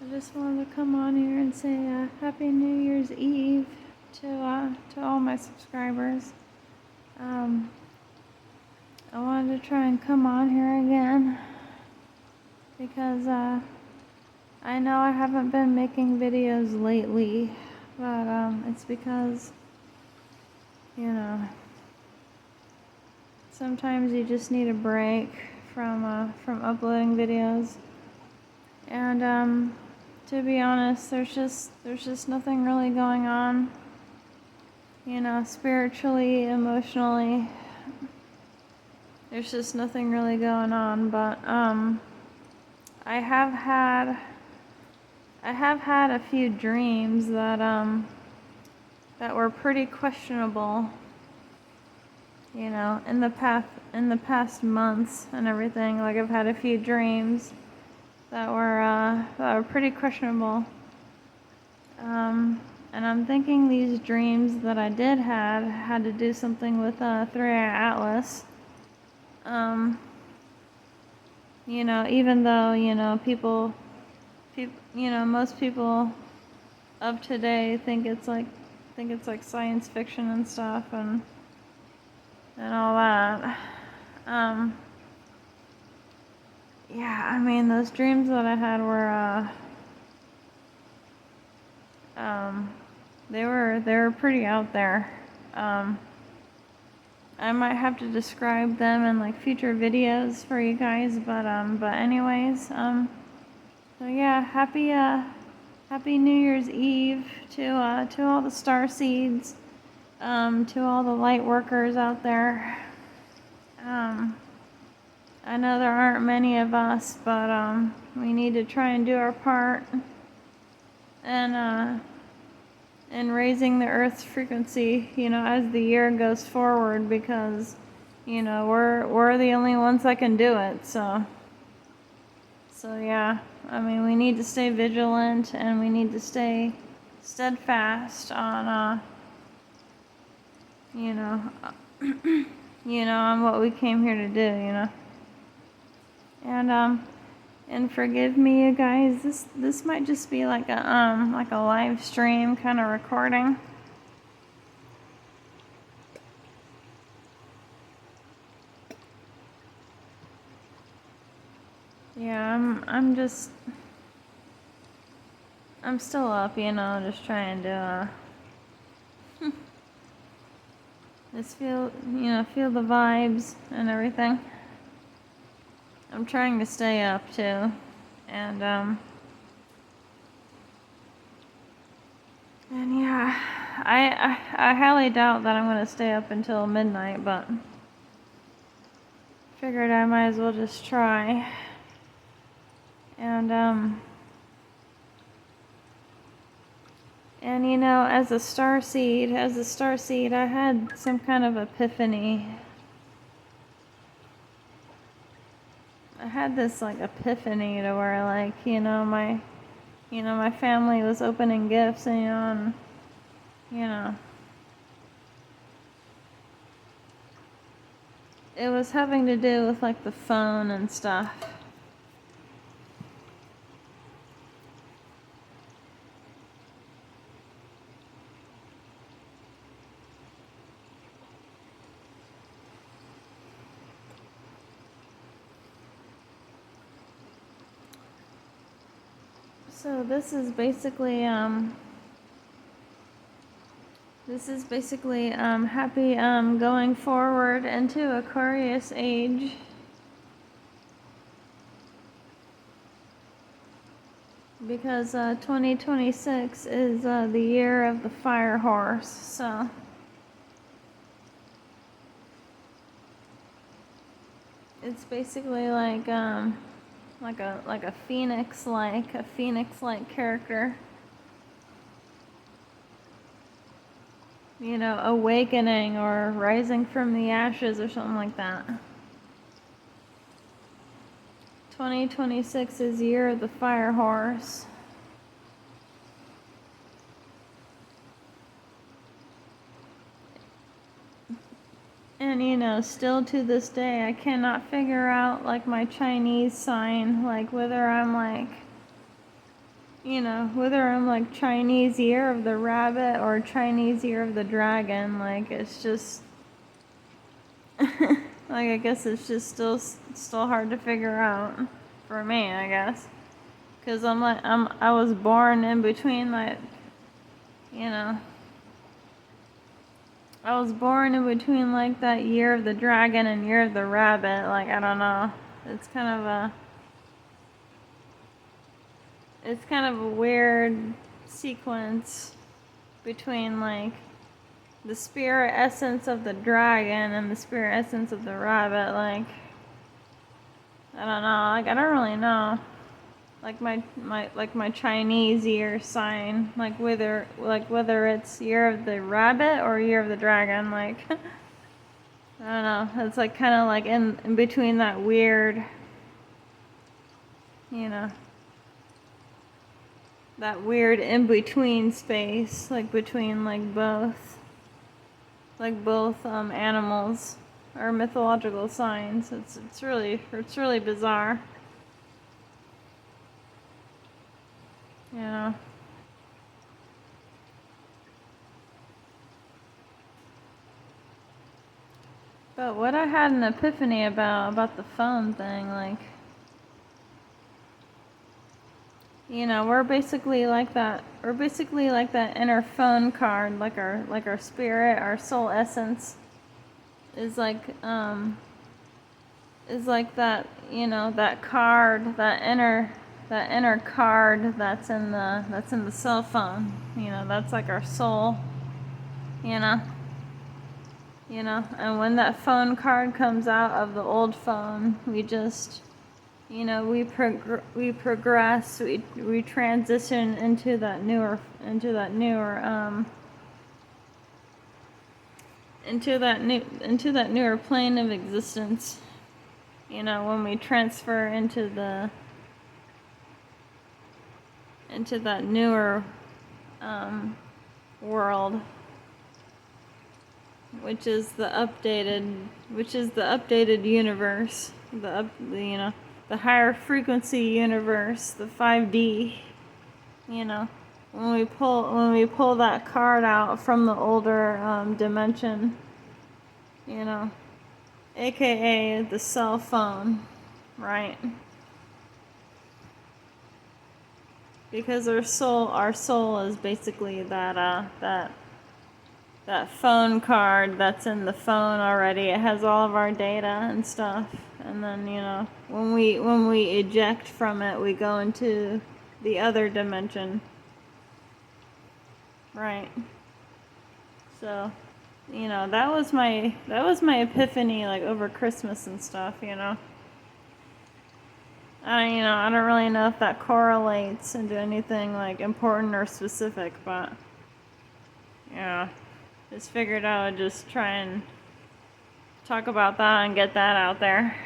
I just wanted to come on here and say Happy New Year's Eve to all my subscribers. I wanted to try and come on here again because I know I haven't been making videos lately, but it's because, you know, sometimes you just need a break from uploading videos, and to be honest, there's just nothing really going on, you know, spiritually, emotionally. There's just nothing really going on, but I have had a few dreams that were pretty questionable, you know, in the past months and everything. Like, I've had a few dreams that were pretty questionable. And I'm thinking these dreams that I did had to do something with 3i Atlas. You know, even though, you know, people, you know, most people of today think it's like science fiction and stuff and all that. Yeah, I mean, those dreams that I had were they were pretty out there. I might have to describe them in like future videos for you guys, but anyways, so yeah, happy New Year's Eve to all the star seeds, to all the light workers out there. I know there aren't many of us, but we need to try and do our part and in raising the Earth's frequency, you know, as the year goes forward, because, you know, we're the only ones that can do it. So yeah, I mean, we need to stay vigilant and we need to stay steadfast on you know, you know, on what we came here to do, you know. And forgive me, you guys. This might just be like a live stream kind of recording. Yeah, I'm still up, you know, just trying to just feel the vibes and everything. I'm trying to stay up too, and yeah, I highly doubt that I'm gonna stay up until midnight, but figured I might as well just try. And you know, as a star seed, I had some kind of epiphany. I had this like epiphany to where, like, you know, my family was opening gifts, and you know, it was having to do with like the phone and stuff. So this is basically happy going forward into Aquarius age. Because 2026 is the year of the fire horse, so it's basically like a phoenix like character. You know, awakening or rising from the ashes or something like that. 2026 is year of the fire horse. And you know, still to this day, I cannot figure out like my Chinese sign, like whether I'm like whether I'm like Chinese year of the rabbit or Chinese year of the dragon, like it's just like I guess it's just still hard to figure out for me, I guess, because I was born in between you know I was born in between like that year of the dragon and year of the rabbit. Like I don't know, it's kind of a weird sequence between like the spirit essence of the dragon and the spirit essence of the rabbit. Like I don't know, like I don't really know, like my Chinese year sign, like whether it's year of the rabbit or year of the dragon. Like I don't know, it's like kind of like in between that weird, you know that weird in between space, like between both animals or mythological signs. It's really bizarre. You know. But what I had an epiphany about the phone thing, like, we're basically like that. We're basically like that inner phone card, like our spirit, our soul essence is like that, that card, that inner card that's in the cell phone. That's like our soul, you know. And when that phone card comes out of the old phone, we just, we progress, we transition into that newer plane of existence. When we transfer into that newer world, which is the updated universe, the higher frequency universe, the 5D. When we pull that card out from the older dimension, aka the cell phone, right? Because our soul is basically that phone card that's in the phone already. It has all of our data and stuff. And then, when we eject from it, we go into the other dimension. Right. So, that was my epiphany, like over Christmas and stuff. I don't really know if that correlates into anything like important or specific, but yeah, just figured I would just try and talk about that and get that out there.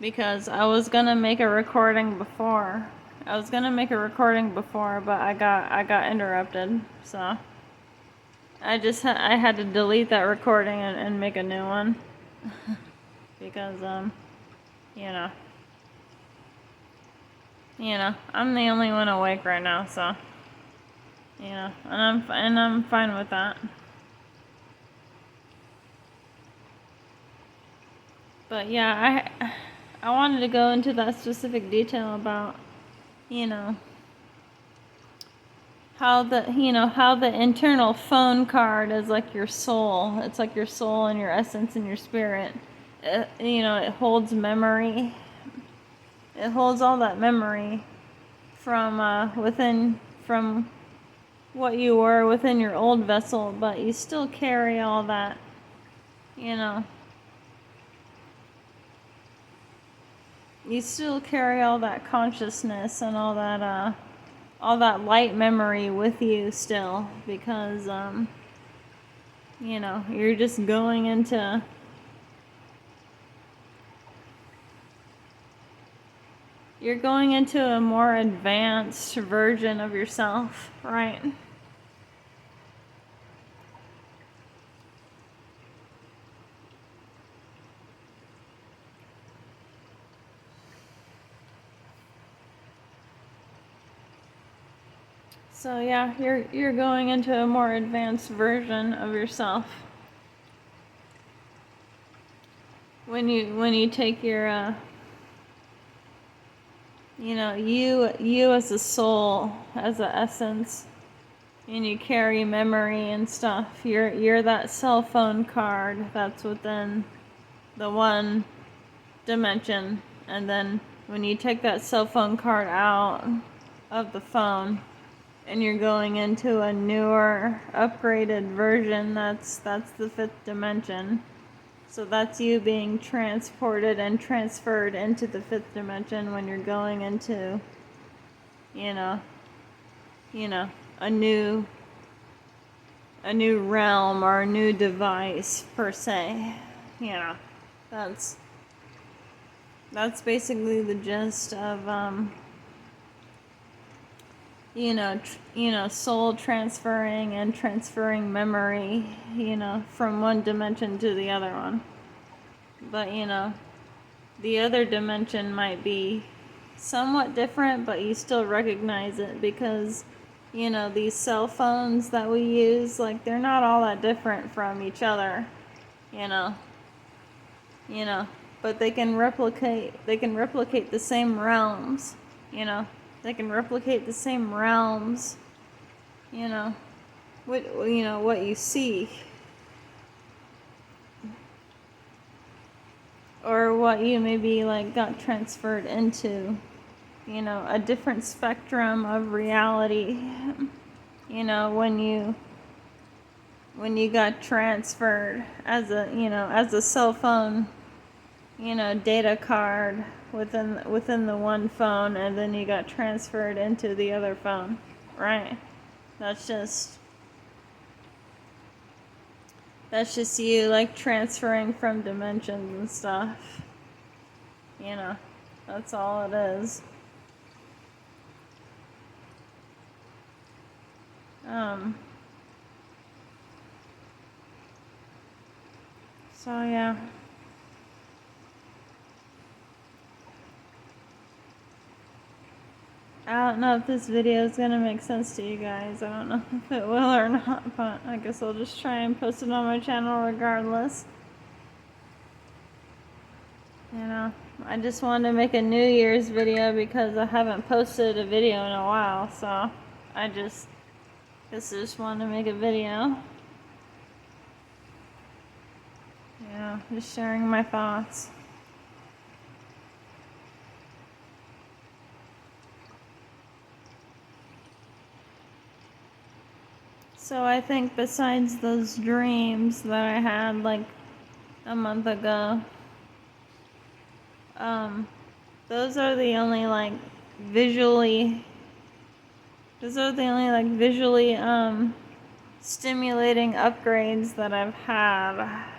Because I was gonna make a recording before. but I got interrupted, so I had to delete that recording and make a new one. Because you know, I'm the only one awake right now, so and I'm fine with that. But yeah, I wanted to go into that specific detail about how the internal phone card is like your soul. It's like your soul and your essence and your spirit. It holds memory. It holds all that memory from from what you were within your old vessel, but you still carry all that, you still carry all that consciousness and all that light memory with you still, because you're just going into a more advanced version of yourself, right? So yeah, you're going into a more advanced version of yourself. When you take your you as a soul, as an essence, and you carry memory and stuff. You're that cell phone card that's within the one dimension, and then when you take that cell phone card out of the phone and you're going into a newer upgraded version, that's the fifth dimension. So that's you being transported and transferred into the fifth dimension when you're going into you know a new realm or a new device per se. That's basically the gist of soul transferring and transferring memory, from one dimension to the other one. But, the other dimension might be somewhat different, but you still recognize it because, these cell phones that we use, like, they're not all that different from each other, but they can replicate the same realms, they can replicate the same realms, what you see, or what you maybe like got transferred into, a different spectrum of reality, when you got transferred as a cell phone, data card within the one phone, and then you got transferred into the other phone, right? That's just you like transferring from dimensions and stuff. That's all it is. So yeah. I don't know if this video is gonna make sense to you guys. I don't know if it will or not, but I guess I'll just try and post it on my channel regardless. I just wanted to make a New Year's video because I haven't posted a video in a while, so I just wanted to make a video. Just sharing my thoughts. So I think besides those dreams that I had like a month ago, those are the only like visually stimulating upgrades that I've had.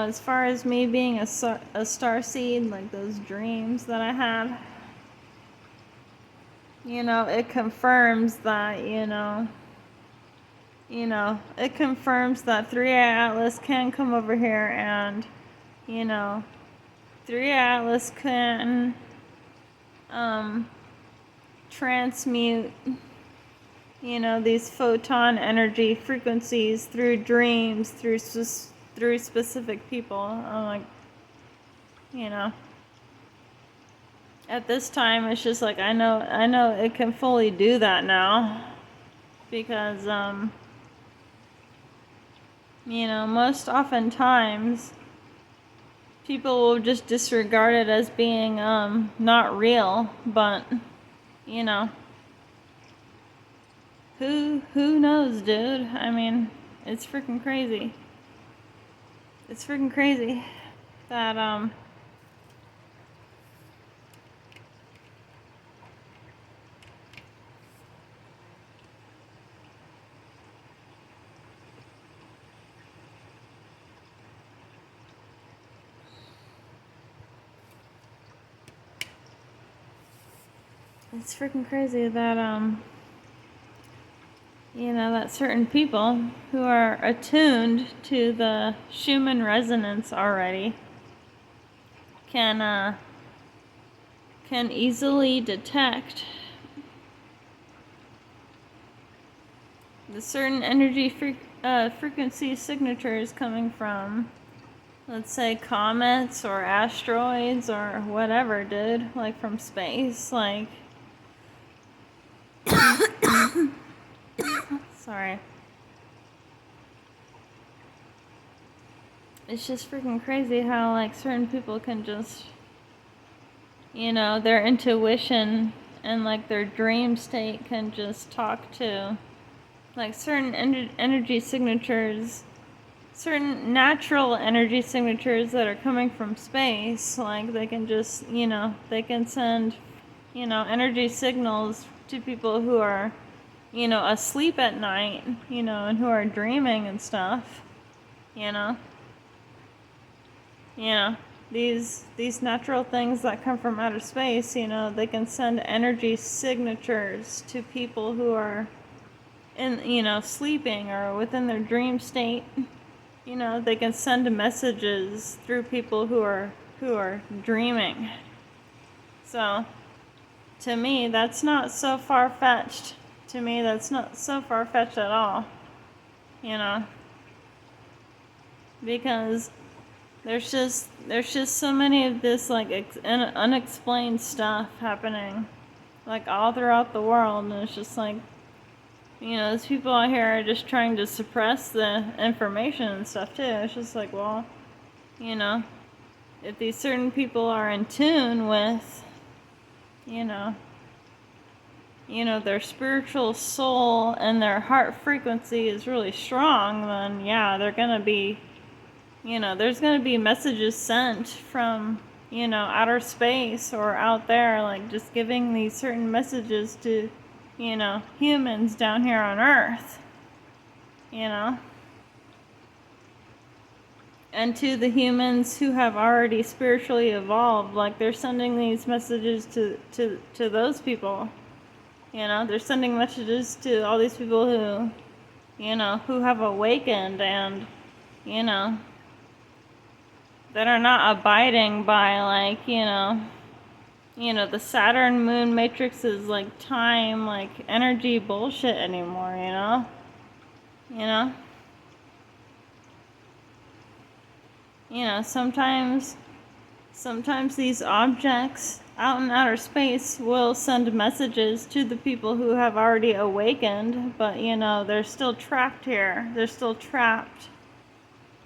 As far as me being a starseed, like those dreams that I had, it confirms that, it confirms that 3i Atlas can come over here and, 3i Atlas can, transmute, these photon energy frequencies through dreams, through specific people. I'm like, at this time, it's just like, I know it can fully do that now, because, most oftentimes, people will just disregard it as being, not real, but, who knows, dude? I mean, it's freaking crazy. It's freaking crazy that, it's freaking crazy that, that certain people who are attuned to the Schumann resonance already can can easily detect the certain energy frequency signatures coming from, let's say, comets or asteroids or whatever, dude, like from space, like, sorry. It's just freaking crazy how, like, certain people can just, their intuition and, like, their dream state can just talk to, like, certain energy signatures, certain natural energy signatures that are coming from space. Like, they can just, they can send, energy signals to people who are, asleep at night, and who are dreaming and stuff, these natural things that come from outer space, they can send energy signatures to people who are sleeping or within their dream state. They can send messages through people who are dreaming. So, to me, that's not so far-fetched. To me, that's not so far-fetched at all. Because there's just so many of this, like, unexplained stuff happening, like, all throughout the world, and it's just like, these people out here are just trying to suppress the information and stuff too. It's just like, well, if these certain people are in tune with, their spiritual soul and their heart frequency is really strong, then yeah, they're gonna be, there's gonna be messages sent from, outer space or out there, like, just giving these certain messages to, humans down here on Earth, and to the humans who have already spiritually evolved. Like, they're sending these messages to those people, they're sending messages to all these people who, who have awakened and, that are not abiding by, like, the Saturn moon matrix is, like, time, like, energy bullshit anymore, sometimes these objects out in outer space will send messages to the people who have already awakened, but, they're still trapped here. They're still trapped,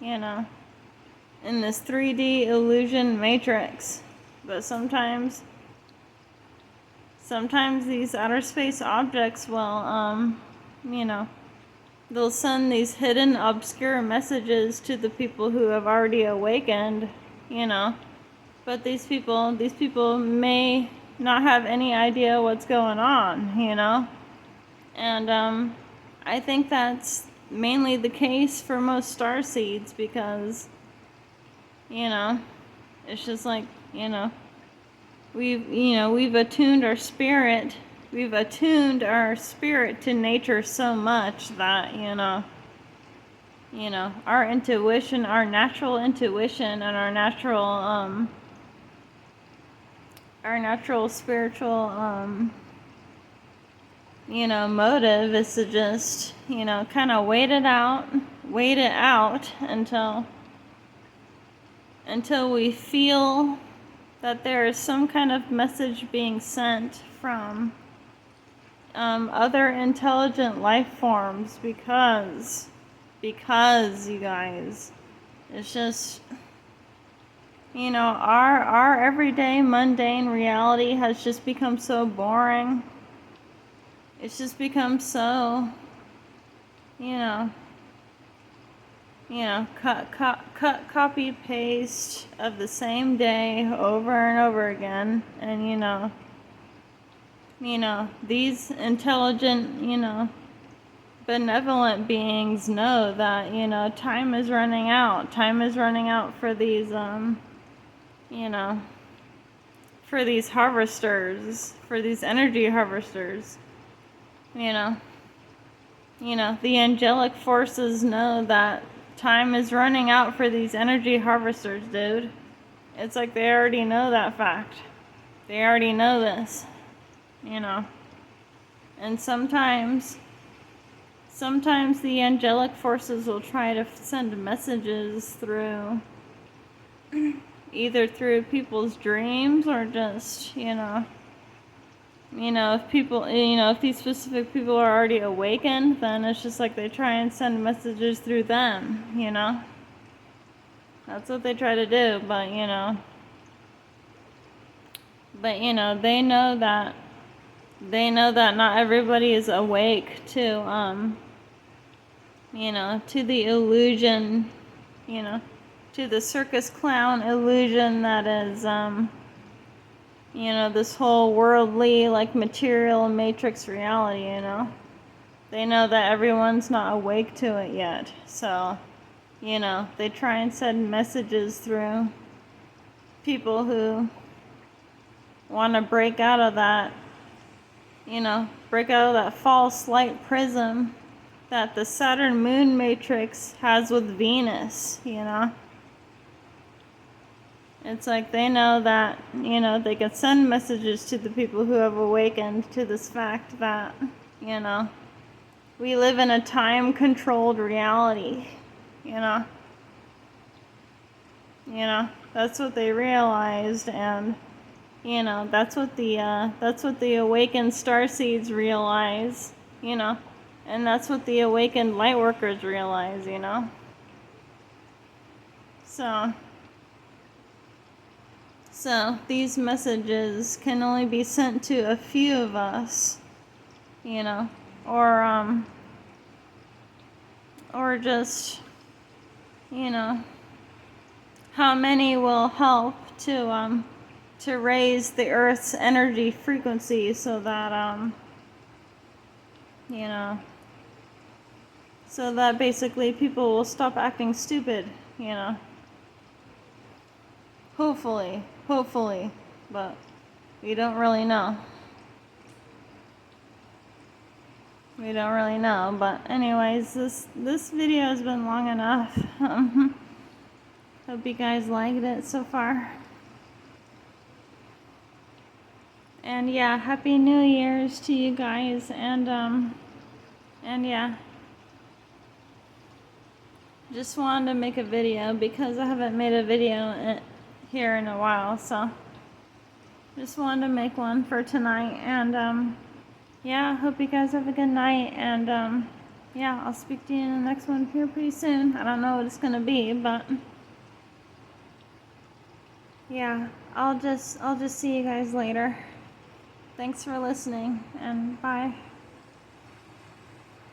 in this 3D illusion matrix. But sometimes these outer space objects will, they'll send these hidden, obscure messages to the people who have already awakened, but these people may not have any idea what's going on, and I think that's mainly the case for most starseeds, because, it's just like, we've attuned our spirit. We've attuned our spirit to nature so much that, our intuition, our natural intuition, and our natural spiritual, motive is to just, kind of wait it out until we feel that there is some kind of message being sent from other intelligent life forms, because you guys, it's just, our everyday mundane reality has just become so boring. It's just become so, copy paste of the same day over and over again. And these intelligent, benevolent beings know that, time is running out. Time is running out for these, for these harvesters, for these energy harvesters. The angelic forces know that time is running out for these energy harvesters, dude. It's like they already know that fact. They already know this, you know. And sometimes the angelic forces will try to send messages through, either through people's dreams or just, if people, if these specific people are already awakened, then it's just like they try and send messages through them, That's what they try to do, but, they know that not everybody is awake to, to the illusion, to the circus clown illusion that is, this whole worldly, like, material matrix reality, They know that everyone's not awake to it yet, so, they try and send messages through people who want to break out of that, break out of that false light prism that the Saturn moon matrix has with Venus, It's like they know that, they can send messages to the people who have awakened to this fact that, we live in a time-controlled reality, That's what they realized, and, that's what the awakened starseeds realize, And that's what the awakened lightworkers realize, So these messages can only be sent to a few of us, or just, how many will help to raise the Earth's energy frequency so that, so that basically people will stop acting stupid, Hopefully, but we don't really know. But anyways, this video has been long enough. Hope you guys liked it so far. And yeah, Happy New Year's to you guys, and yeah. Just wanted to make a video because I haven't made a video here in a while, so just wanted to make one for tonight, and yeah, hope you guys have a good night, and yeah, I'll speak to you in the next one here pretty soon. I don't know what it's gonna be, but yeah, I'll just see you guys later. Thanks for listening, and bye.